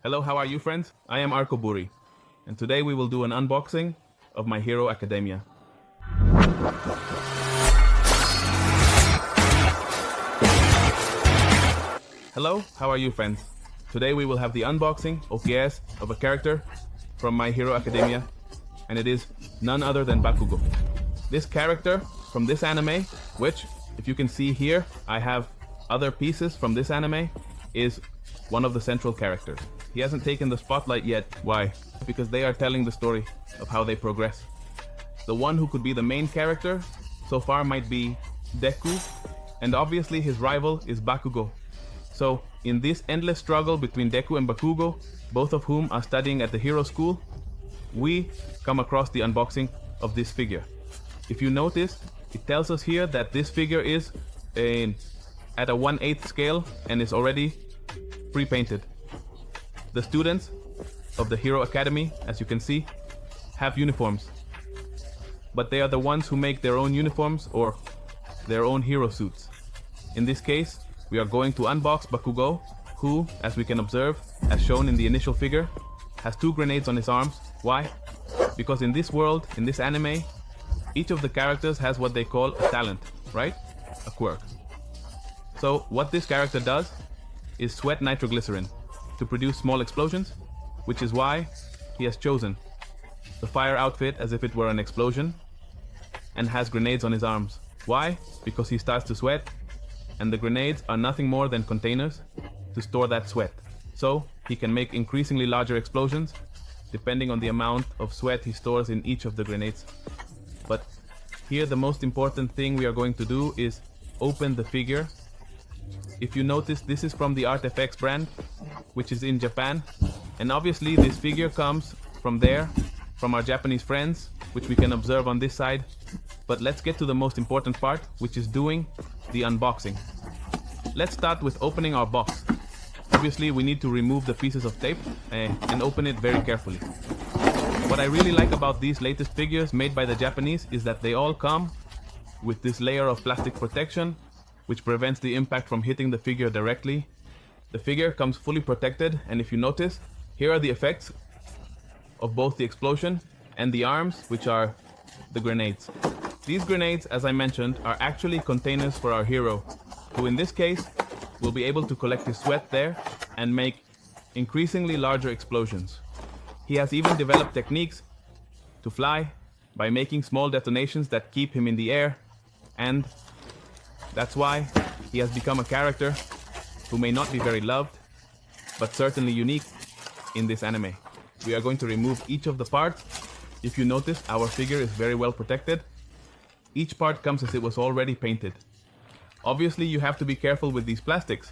Hello, how are you friends? I am Arkoburi, and today we will do an unboxing of My Hero Academia. Hello, how are you friends? Today we will have the unboxing, OPS, of a character from My Hero Academia, and it is none other than Bakugo. This character from this anime, which, if you can see here, I have other pieces from this anime, is one of the central characters. He hasn't taken the spotlight yet. Why? Because they are telling the story of how they progress. The one who could be the main character so far might be Deku, and obviously his rival is Bakugo. So in this endless struggle between Deku and Bakugo, both of whom are studying at the hero school, we come across the unboxing of this figure. If you notice, it tells us here that this figure is at a 1/8 scale and is already pre-painted. The students of the Hero Academy, as you can see, have uniforms, but they are the ones who make their own uniforms or their own hero suits. In this case, we are going to unbox Bakugo, who, as we can observe, as shown in the initial figure, has 2 grenades on his arms. Why? Because in this world, in this anime, each of the characters has what they call a talent, right? A quirk. So what this character does is sweat nitroglycerin to produce small explosions, which is why he has chosen the fire outfit as if it were an explosion and has grenades on his arms. Why? Because he starts to sweat, and the grenades are nothing more than containers to store that sweat. So he can make increasingly larger explosions depending on the amount of sweat he stores in each of the grenades. But here the most important thing we are going to do is open the figure. If you notice, this is from the ArtFX brand, which is in Japan, and obviously this figure comes from there, from our Japanese friends, which we can observe on this side. But let's get to the most important part, which is doing the unboxing. Let's start with opening our box. Obviously we need to remove the pieces of tape and open it very carefully. What I really like about these latest figures made by the Japanese is that they all come with this layer of plastic protection, which prevents the impact from hitting the figure directly. The figure comes fully protected, and if you notice, here are the effects of both the explosion and the arms, which are the grenades. These grenades, as I mentioned, are actually containers for our hero, who in this case will be able to collect his sweat there and make increasingly larger explosions. He has even developed techniques to fly by making small detonations that keep him in the air, and that's why he has become a character who may not be very loved, but certainly unique in this anime. We are going to remove each of the parts. If you notice, our figure is very well protected. Each part comes as it was already painted. Obviously, you have to be careful with these plastics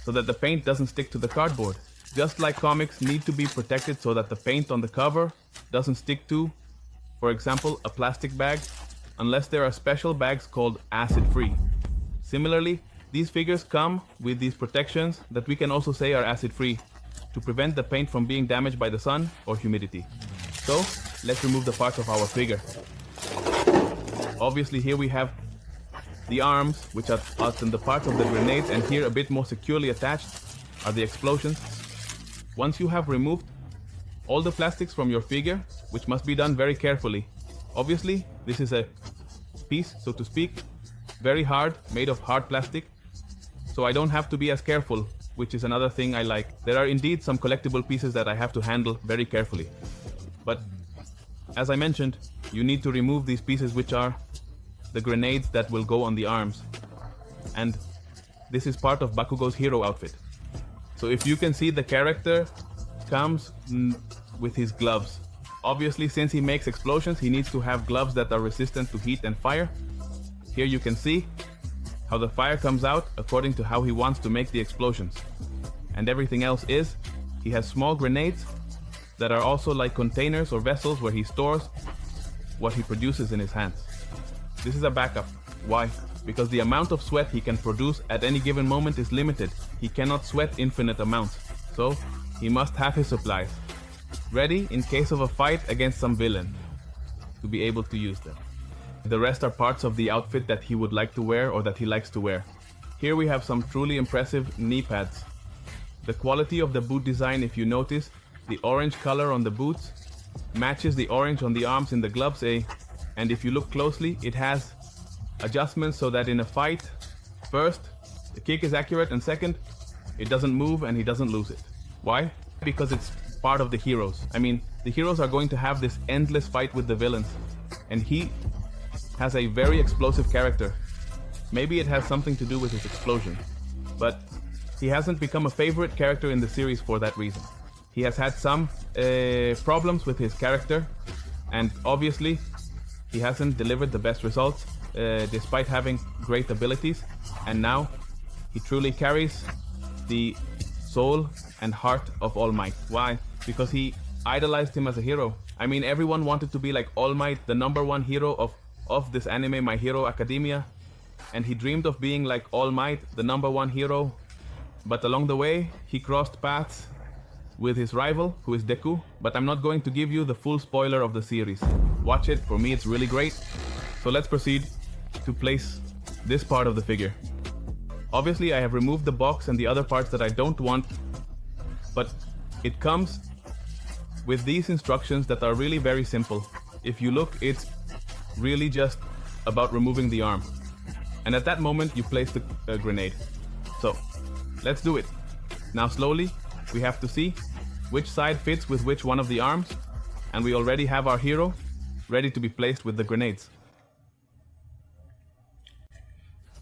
so that the paint doesn't stick to the cardboard. Just like comics need to be protected so that the paint on the cover doesn't stick to, for example, a plastic bag, unless there are special bags called acid-free. Similarly, these figures come with these protections that we can also say are acid-free to prevent the paint from being damaged by the sun or humidity. So, let's remove the parts of our figure. Obviously, here we have the arms, which are in the parts of the grenades, and here a bit more securely attached are the explosions. Once you have removed all the plastics from your figure, which must be done very carefully. Obviously, this is a piece, so to speak, very hard, made of hard plastic, so I don't have to be as careful, which is another thing I like. There are indeed some collectible pieces that I have to handle very carefully. But as I mentioned, you need to remove these pieces, which are the grenades that will go on the arms. And this is part of Bakugo's hero outfit. So if you can see, the character comes with his gloves. Obviously, since he makes explosions, he needs to have gloves that are resistant to heat and fire. Here you can see how the fire comes out according to how he wants to make the explosions. And everything else is, he has small grenades that are also like containers or vessels where he stores what he produces in his hands. This is a backup. Why? Because the amount of sweat he can produce at any given moment is limited. He cannot sweat infinite amounts. So he must have his supplies ready in case of a fight against some villain to be able to use them. The rest are parts of the outfit that he would like to wear or that he likes to wear. Here we have some truly impressive knee pads. The quality of the boot design, if you notice, the orange color on the boots matches the orange on the arms in the gloves, and if you look closely, it has adjustments so that in a fight, first, the kick is accurate, and second, it doesn't move and he doesn't lose it. Why? Because it's part of the heroes. I mean, the heroes are going to have this endless fight with the villains, and he has a very explosive character. Maybe it has something to do with his explosion, but he hasn't become a favorite character in the series for that reason. He has had some problems with his character, and obviously he hasn't delivered the best results despite having great abilities, and now he truly carries the soul and heart of All Might. Why? Because he idolized him as a hero. I mean, everyone wanted to be like All Might, the #1 hero of this anime, My Hero Academia, and he dreamed of being like All Might, the #1 hero, but along the way he crossed paths with his rival, who is Deku, but I'm not going to give you the full spoiler of the series. Watch it, for me it's really great. So let's proceed to place this part of the figure. Obviously I have removed the box and the other parts that I don't want, but it comes with these instructions that are really very simple. If you look, it's really just about removing the arm. And at that moment you place the grenade. So let's do it. Now slowly we have to see which side fits with which one of the arms, and we already have our hero ready to be placed with the grenades.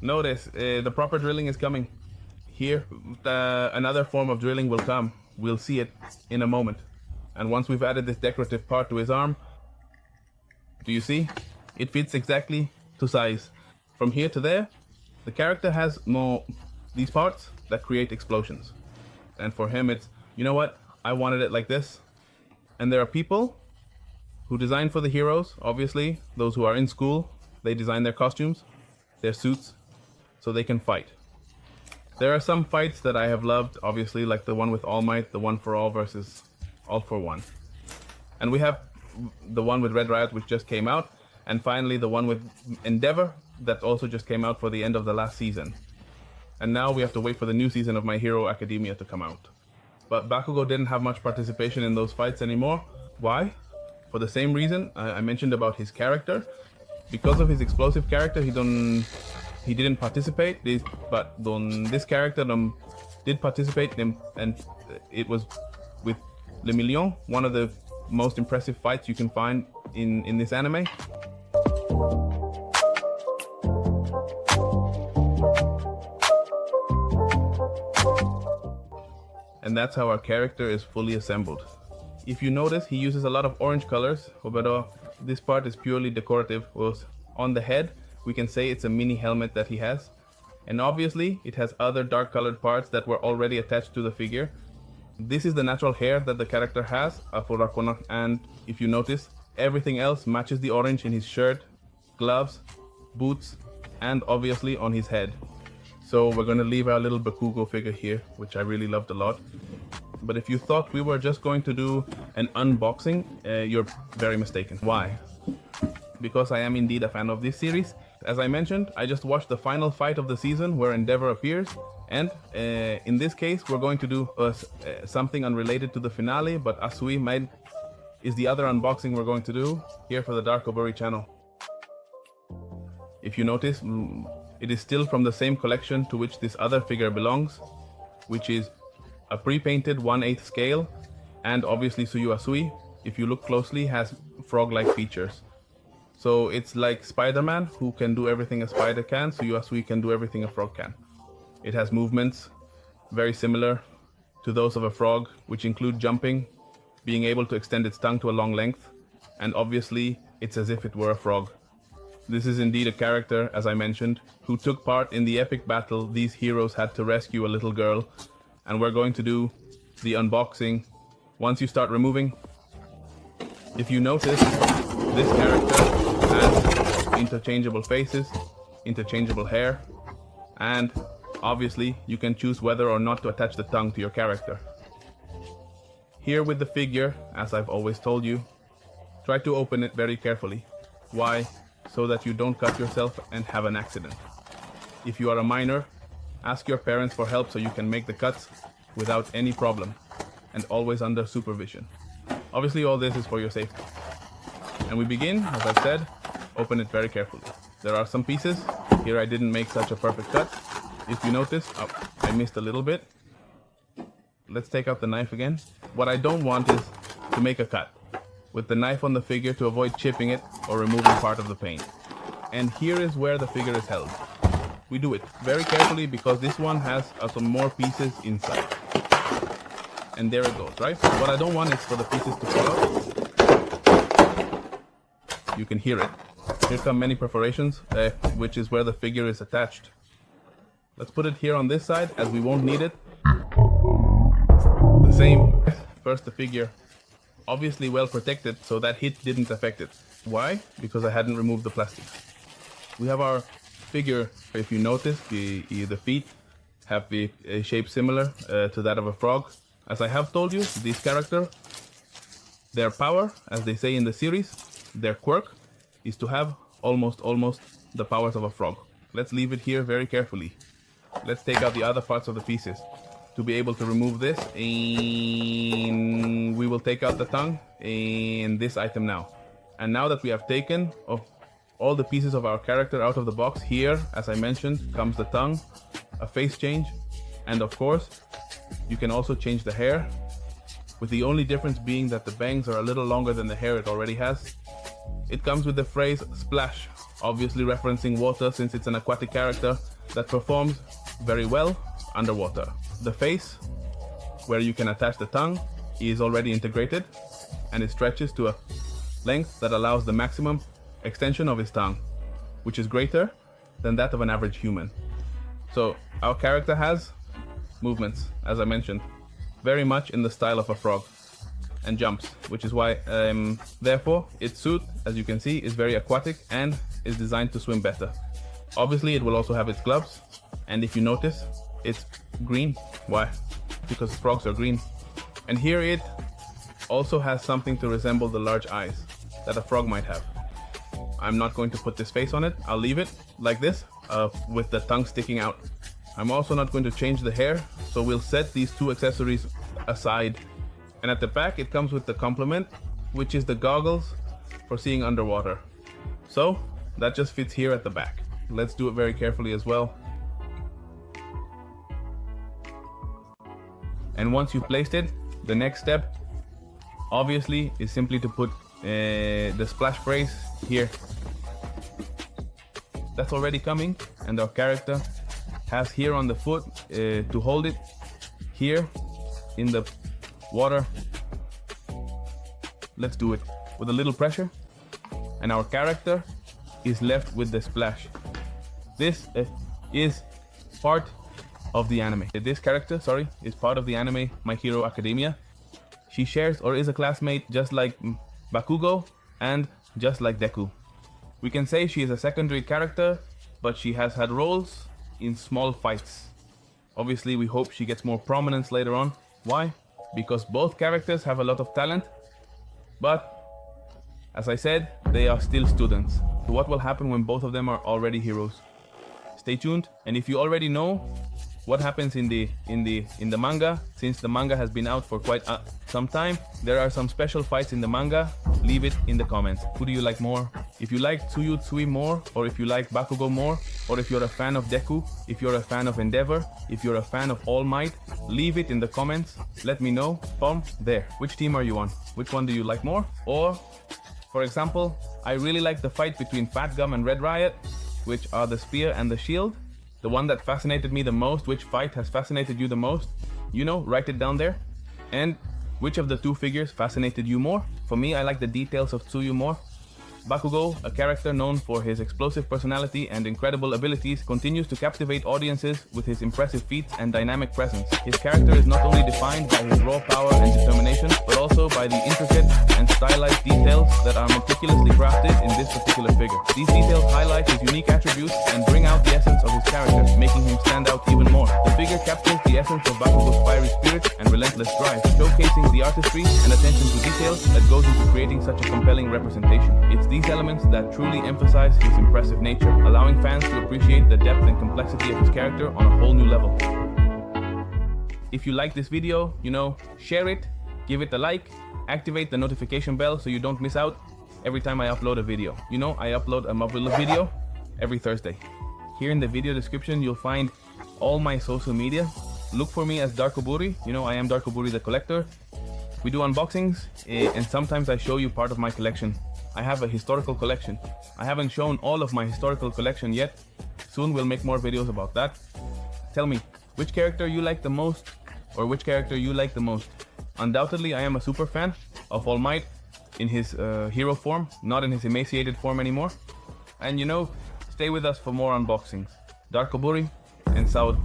Notice the proper drilling is coming. Here another form of drilling will come. We'll see it in a moment. And once we've added this decorative part to his arm, do you see? It fits exactly to size. From here to there, the character has more these parts that create explosions. And for him it's, you know what, I wanted it like this. And there are people who design for the heroes, obviously, those who are in school, they design their costumes, their suits, so they can fight. There are some fights that I have loved, obviously, like the one with All Might, the One for All versus All for One. And we have the one with Red Riot, which just came out, and finally the one with Endeavor, that also just came out for the end of the last season. And now we have to wait for the new season of My Hero Academia to come out. But Bakugo didn't have much participation in those fights anymore. Why? For the same reason I mentioned about his character. Because of his explosive character, he didn't participate. But this character did participate, and it was with Le Million, one of the most impressive fights you can find in this anime. And that's how our character is fully assembled. If you notice, he uses a lot of orange colors, but this part is purely decorative. On the head, we can say it's a mini helmet that he has. And obviously, it has other dark colored parts that were already attached to the figure. This is the natural hair that the character has, and if you notice, everything else matches the orange in his shirt, gloves, boots, and obviously on his head. So we're going to leave our little Bakugo figure here, which I really loved a lot. But if you thought we were just going to do an unboxing, you're very mistaken. Why? Because I am indeed a fan of this series. As I mentioned, I just watched the final fight of the season where Endeavor appears. And in this case, we're going to do something unrelated to the finale, but Asui is the other unboxing we're going to do here for the Dark Oburi channel. If you notice, it is still from the same collection to which this other figure belongs, which is a pre-painted 1/8 scale, and obviously Tsuyu Asui, if you look closely, has frog-like features. So it's like Spider-Man, who can do everything a spider can, Tsuyu Asui can do everything a frog can. It has movements very similar to those of a frog, which include jumping, being able to extend its tongue to a long length, and obviously it's as if it were a frog. This is indeed a character, as I mentioned, who took part in the epic battle these heroes had to rescue a little girl, and we're going to do the unboxing once you start removing. If you notice, this character has interchangeable faces, interchangeable hair, and obviously you can choose whether or not to attach the tongue to your character. Here with the figure, as I've always told you, try to open it very carefully. Why? So that you don't cut yourself and have an accident. If you are a minor, ask your parents for help so you can make the cuts without any problem and always under supervision. Obviously all this is for your safety. And we begin, as I've said, open it very carefully. There are some pieces. Here I didn't make such a perfect cut. If you notice, I missed a little bit. Let's take out the knife again. What I don't want is to make a cut with the knife on the figure to avoid chipping it or removing part of the paint. And here is where the figure is held. We do it very carefully because this one has some more pieces inside. And there it goes, right? What I don't want is for the pieces to fall out. You can hear it. Here come many perforations, which is where the figure is attached. Let's put it here on this side, as we won't need it. The same. First the figure, obviously well protected, so that hit didn't affect it. Why? Because I hadn't removed the plastic. We have our figure. If you notice, the feet have the shape similar to that of a frog. As I have told you, this character, their power, as they say in the series, their quirk, is to have almost the powers of a frog. Let's leave it here very carefully. Let's take out the other parts of the pieces to be able to remove this, and we will take out the tongue and this item now. And now that we have taken all the pieces of our character out of the box, here, as I mentioned, comes the tongue, a face change, and of course, you can also change the hair, with the only difference being that the bangs are a little longer than the hair it already has. It comes with the phrase splash, obviously referencing water since it's an aquatic character that performs very well underwater. The face, where you can attach the tongue, is already integrated, and it stretches to a length that allows the maximum extension of his tongue, which is greater than that of an average human. So our character has movements, as I mentioned, very much in the style of a frog, and jumps, which is why therefore its suit, as you can see, is very aquatic and is designed to swim better. Obviously it will also have its gloves, and if you notice, it's green. Why? Because frogs are green. And here it also has something to resemble the large eyes that a frog might have. I'm not going to put this face on it. I'll leave it like this, with the tongue sticking out. I'm also not going to change the hair, so we'll set these two accessories aside. And at the back it comes with the complement, which is the goggles for seeing underwater. So that just fits here at the back. Let's do it very carefully as well. And once you've placed it, the next step obviously is simply to put the splash phrase here. That's already coming, and our character has here on the foot to hold it here in the water. Let's do it with a little pressure, and our character is left with the splash. This is part of the anime. This character, is part of the anime My Hero Academia. She shares or is a classmate just like Bakugo and just like Deku. We can say she is a secondary character, but she has had roles in small fights. Obviously, we hope she gets more prominence later on. Why? Because both characters have a lot of talent, but as I said, they are still students. So what will happen when both of them are already heroes? Stay tuned, and if you already know what happens in the manga, since the manga has been out for quite some time, there are some special fights in the manga. Leave it in the comments. Who do you like more? If you like Tsuyu more, or if you like Bakugo more, or if you're a fan of Deku, if you're a fan of Endeavor, if you're a fan of All Might, leave it in the comments. Let me know. Boom, there. Which team are you on? Which one do you like more? Or, for example, I really like the fight between Fat Gum and Red Riot, which are the spear and the shield. The one that fascinated me the most. Which fight has fascinated you the most? You know, write it down there. And which of the two figures fascinated you more? For me, I like the details of Tsuyu more. Bakugo, a character known for his explosive personality and incredible abilities, continues to captivate audiences with his impressive feats and dynamic presence. His character is not only defined by his raw power and determination, but also by the intricate and stylized details that are meticulously crafted in this particular figure. These details highlight his unique attributes and bring out the essence of his character, making him stand out even more. The figure captures the essence of Bakugo's fiery spirit and relentless drive, showcasing the artistry and attention to details that goes into creating such a compelling representation. It's these elements that truly emphasize his impressive nature, allowing fans to appreciate the depth and complexity of his character on a whole new level. if you like this video, share it, give it a like, activate the notification bell so you don't miss out every time I upload a video. I upload a mobile video every Thursday. Here in the video description, you'll find all my social media. Look for me as Darkoburi. I am Darkoburi the Collector. We do unboxings, and sometimes I show you part of my collection. I have a historical collection. I haven't shown all of my historical collection yet. Soon we'll make more videos about that. Tell me, which character you like the most, or which character you like the most? Undoubtedly, I am a super fan of All Might in his hero form, not in his emaciated form anymore. And stay with us for more unboxings. Darkoburi and Saud.